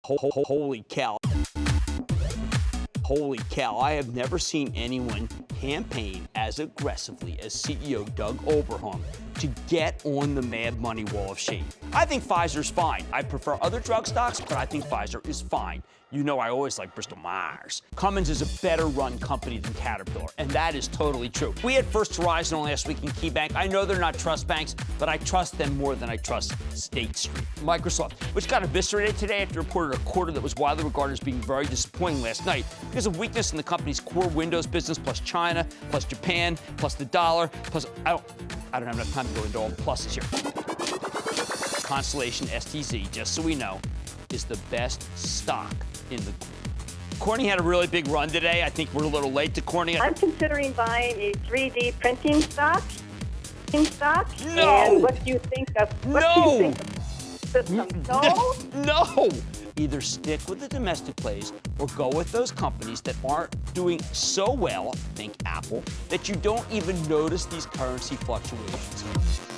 Holy cow. Holy cow, I have never seen anyone campaign as aggressively as CEO Doug Oberholm to get on the Mad Money wall of shame. I think Pfizer's fine. I prefer other drug stocks, but I think Pfizer is fine. You know I always like Bristol Myers. Cummins is a better run company than Caterpillar, and that is totally true. We had First Horizon last week in KeyBank. I know they're not trust banks, but I trust them more than I trust State Street. Microsoft, which got eviscerated today after reported a quarter that was widely regarded as being very disappointing last night because of weakness in the company's core Windows business, plus China, plus Japan, plus the dollar, plus I don't have enough time to go into all the pluses here. Constellation STZ, just so we know, is the best stock in the Corning had a really big run today. I think we're a little late to Corning. I'm considering buying a 3D printing stock. No! And what do you think of system? No? No! Either stick with the domestic plays or go with those companies that aren't doing so well, think Apple, that you don't even notice these currency fluctuations.